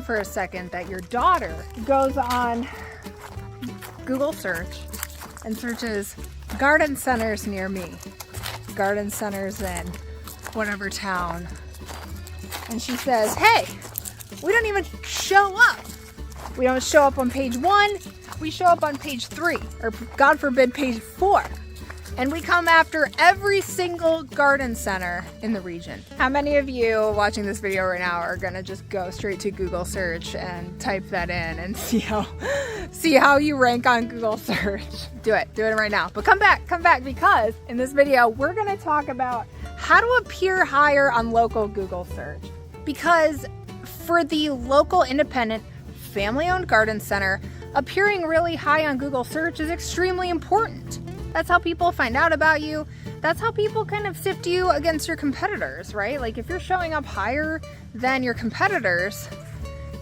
for a second that your daughter goes on Google search and searches garden centers near me, garden centers in whatever town, and she says, hey, we don't even show up. We don't show up on page 1, we show up on page 3, or God forbid, page 4. And we come after every single garden center in the region. How many of you watching this video right now are gonna just go straight to Google search and type that in and see how you rank on Google search? Do it right now. But come back, because in this video, we're gonna talk about how to appear higher on local Google search. Because for the local independent family-owned garden center, appearing really high on Google search is extremely important. That's how people find out about you. That's how people kind of sift you against your competitors, right? Like if you're showing up higher than your competitors,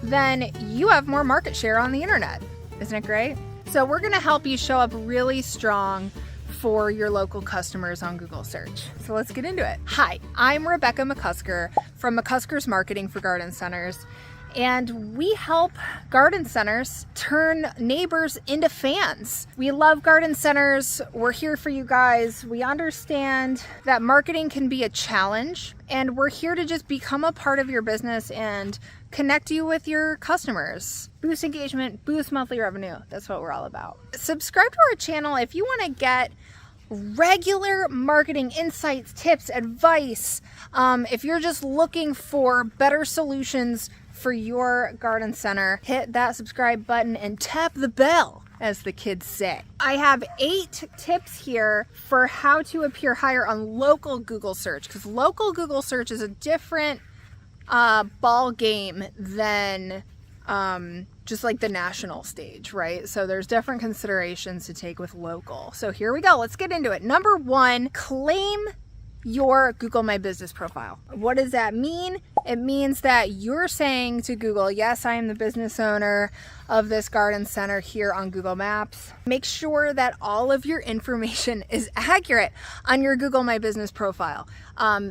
then you have more market share on the internet. Isn't it great? So we're gonna help you show up really strong for your local customers on Google search. So let's get into it. Hi, I'm Rebecca McCusker from McCusker's Marketing for Garden Centers. And we help garden centers turn neighbors into fans. We love garden centers. We're here for you guys. We understand that marketing can be a challenge, and we're here to just become a part of your business and connect you with your customers. Boost engagement, boost monthly revenue. That's what we're all about. Subscribe to our channel if you want to get regular marketing insights, tips, advice. If you're just looking for better solutions for your garden center, hit that subscribe button and tap the bell, as the kids say. I have 8 tips here for how to appear higher on local Google search, because local Google search is a different ball game than just like the national stage, right? So there's different considerations to take with local. So here we go, let's get into it. Number 1, claim your Google My Business profile. What does that mean? It means that you're saying to Google, yes, I am the business owner of this garden center here on Google Maps. Make sure that all of your information is accurate on your Google My Business profile.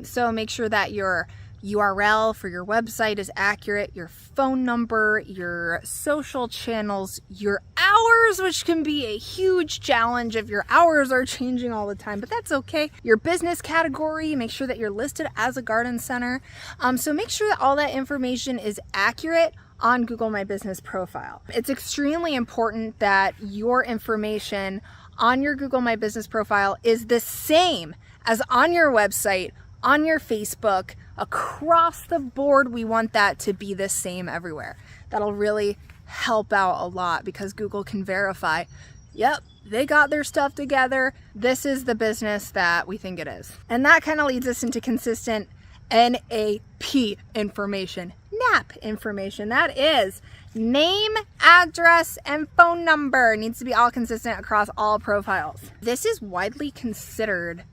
So make sure that your URL for your website is accurate, your phone number, your social channels, your hours, which can be a huge challenge if your hours are changing all the time, but that's okay. Your business category, make sure that you're listed as a garden center. So make sure that all that information is accurate on Google My Business profile. It's extremely important that your information on your Google My Business profile is the same as on your website, on your Facebook, across the board. We want that to be the same everywhere. That'll really help out a lot, because Google can verify, yep, they got their stuff together. This is the business that we think it is. And that kind of leads us into consistent NAP information, NAP information. That is name, address, and phone number. It needs to be all consistent across all profiles. This is widely considered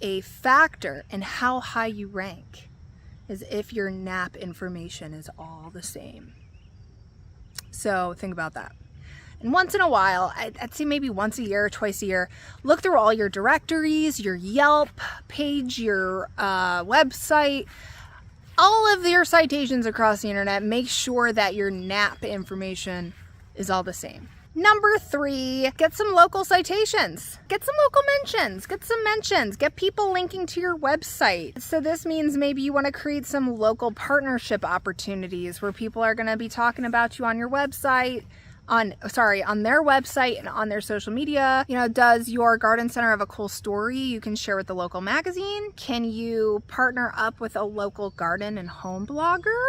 a factor in how high you rank, is if your NAP information is all the same. So think about that. And once in a while, I'd say maybe once a year or twice a year, look through all your directories, your Yelp page, your website, all of your citations across the internet. Make sure that your NAP information is all the same. Number 3, get some local citations, get some local mentions, get people linking to your website. So this means maybe you want to create some local partnership opportunities where people are going to be talking about you on your website, on their website and on their social media. You know, does your garden center have a cool story you can share with the local magazine? Can you partner up with a local garden and home blogger?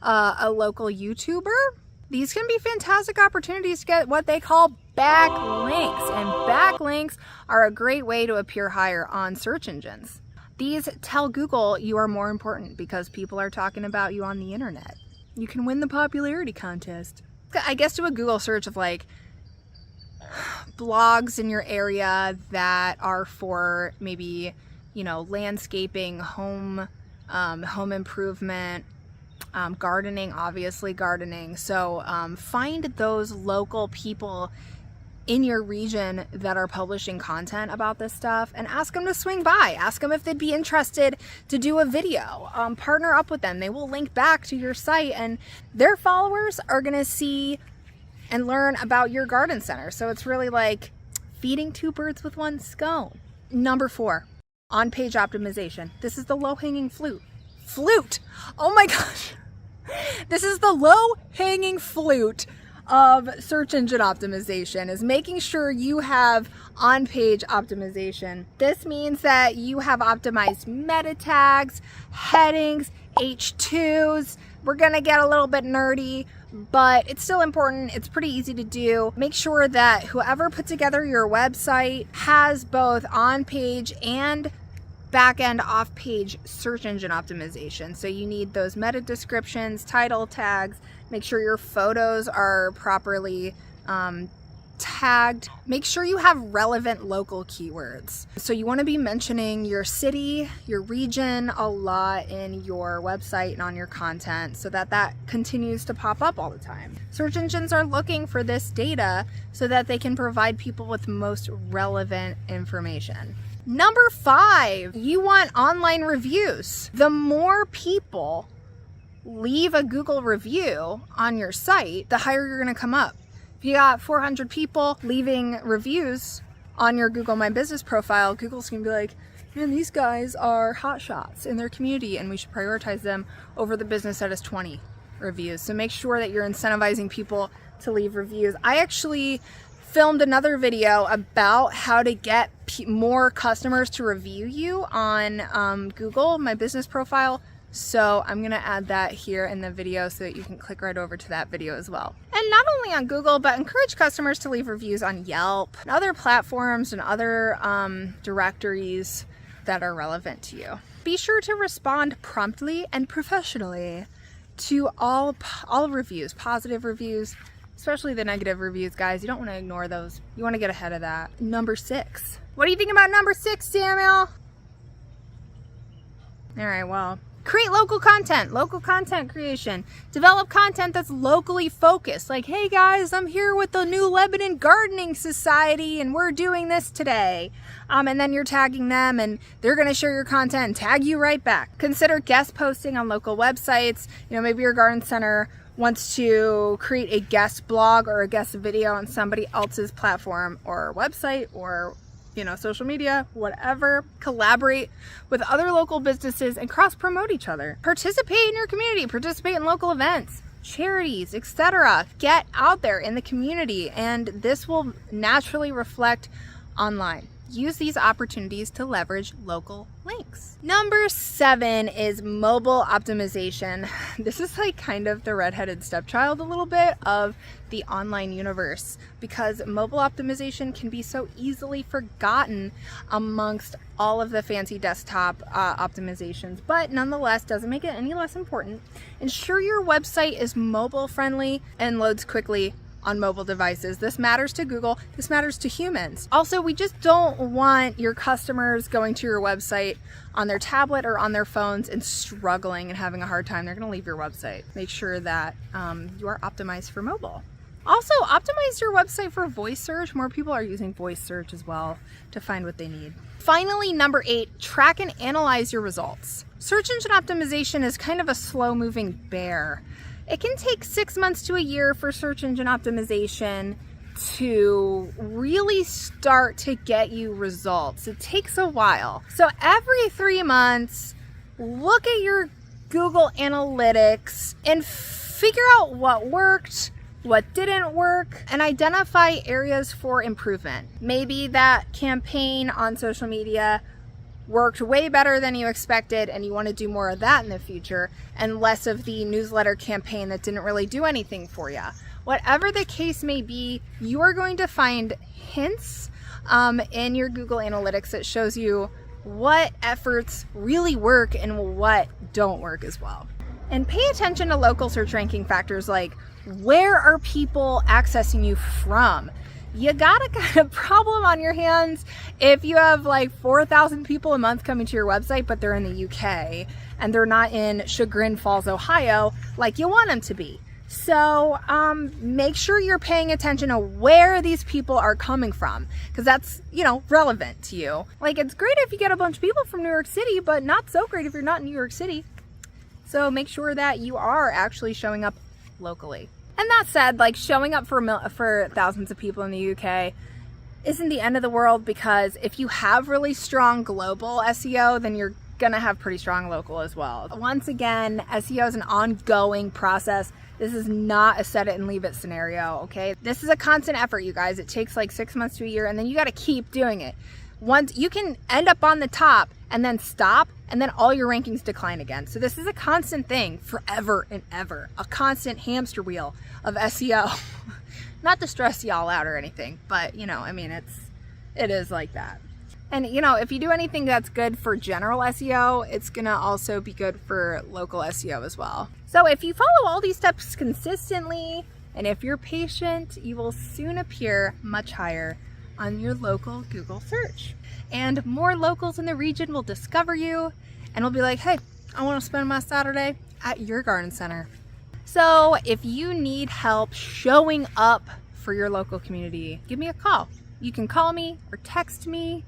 A local YouTuber? These can be fantastic opportunities to get what they call backlinks, and backlinks are a great way to appear higher on search engines. These tell Google you are more important because people are talking about you on the internet. You can win the popularity contest. I guess do a Google search of like blogs in your area that are for maybe, you know, landscaping, home improvement, gardening, obviously gardening. So find those local people in your region that are publishing content about this stuff and ask them to swing by. Ask them if they'd be interested to do a video. Partner up with them. They will link back to your site, and their followers are going to see and learn about your garden center. So it's really like feeding two birds with one stone. Number 4, on-page optimization. This is the low-hanging fruit. Oh my gosh. This is the low-hanging fruit of search engine optimization, is making sure you have on-page optimization. This means that you have optimized meta tags, headings, H2s. We're gonna get a little bit nerdy, but it's still important. It's pretty easy to do. Make sure that whoever put together your website has both on-page and back-end off-page search engine optimization. So you need those meta descriptions, title tags. Make sure your photos are properly tagged. Make sure you have relevant local keywords. So you want to be mentioning your city, your region a lot in your website and on your content so that that continues to pop up all the time. Search engines are looking for this data so that they can provide people with most relevant information. Number 5, you want online reviews. The more people leave a Google review on your site, the higher you're going to come up. If you got 400 people leaving reviews on your Google My Business profile, Google's going to be like, man, these guys are hot shots in their community and we should prioritize them over the business that has 20 reviews. So make sure that you're incentivizing people to leave reviews. I actually filmed another video about how to get more customers to review you on Google My Business profile. So I'm going to add that here in the video so that you can click right over to that video as well. And not only on Google, but encourage customers to leave reviews on Yelp and other platforms and other directories that are relevant to you. Be sure to respond promptly and professionally to all reviews, positive reviews, especially the negative reviews, guys. You don't want to ignore those. You want to get ahead of that. Number 6. What do you think about number 6, Samuel? All right, well, create local content creation. Develop content that's locally focused. Like, hey guys, I'm here with the New Lebanon Gardening Society and we're doing this today. And then you're tagging them and they're gonna share your content and tag you right back. Consider guest posting on local websites. You know, maybe your garden center wants to create a guest blog or a guest video on somebody else's platform or website or social media, whatever. Collaborate with other local businesses and cross-promote each other. Participate in your community, participate in local events, charities, etc. Get out there in the community, and this will naturally reflect online. Use these opportunities to leverage local links. Number 7 is mobile optimization. This is like kind of the redheaded stepchild a little bit of the online universe, because mobile optimization can be so easily forgotten amongst all of the fancy desktop optimizations, but nonetheless doesn't make it any less important. Ensure your website is mobile friendly and loads quickly on mobile devices. This matters to Google. This matters to humans. Also, we just don't want your customers going to your website on their tablet or on their phones and struggling and having a hard time. They're going to leave your website. Make sure that you are optimized for mobile. Also, optimize your website for voice search. More people are using voice search as well to find what they need. Finally, number 8, track and analyze your results. Search engine optimization is kind of a slow-moving bear. It can take 6 months to a year for search engine optimization to really start to get you results. It takes a while. So every 3 months, look at your Google Analytics and figure out what worked, what didn't work, and identify areas for improvement. Maybe that campaign on social media worked way better than you expected and you want to do more of that in the future and less of the newsletter campaign that didn't really do anything for you. Whatever the case may be, you are going to find hints in your Google Analytics that shows you what efforts really work and what don't work as well. And pay attention to local search ranking factors like where are people accessing you from? You got a kind of problem on your hands if you have like 4,000 people a month coming to your website, but they're in the UK and they're not in Chagrin Falls, Ohio, like you want them to be. So make sure you're paying attention to where these people are coming from, because that's, you know, relevant to you. Like, it's great if you get a bunch of people from New York City, but not so great if you're not in New York City. So make sure that you are actually showing up locally. And that said, like, showing up for thousands of people in the UK isn't the end of the world, because if you have really strong global SEO, then you're gonna have pretty strong local as well. Once again, SEO is an ongoing process. This is not a set it and leave it scenario, okay? This is a constant effort, you guys. It takes like 6 months to a year, and then you gotta keep doing it. Once you can end up on the top and then stop, and then all your rankings decline again. So this is a constant thing forever and ever, a constant hamster wheel of SEO. Not to stress y'all out or anything, but you know, I mean, it is like that. And you know, if you do anything that's good for general SEO, it's gonna also be good for local SEO as well. So if you follow all these steps consistently, and if you're patient, you will soon appear much higher on your local Google search. And more locals in the region will discover you and will be like, hey, I wanna spend my Saturday at your garden center. So if you need help showing up for your local community, give me a call. You can call me or text me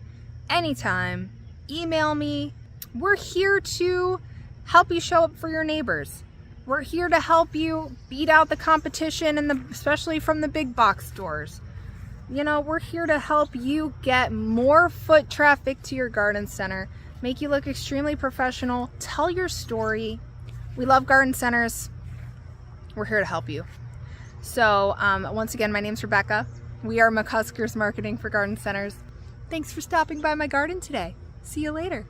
anytime, email me. We're here to help you show up for your neighbors. We're here to help you beat out the competition, and especially from the big box stores. You know, we're here to help you get more foot traffic to your garden center, make you look extremely professional, tell your story. We love garden centers. We're here to help you. So once again, my name's Rebecca. We are McCuskers Marketing for Garden Centers. Thanks for stopping by my garden today. See you later.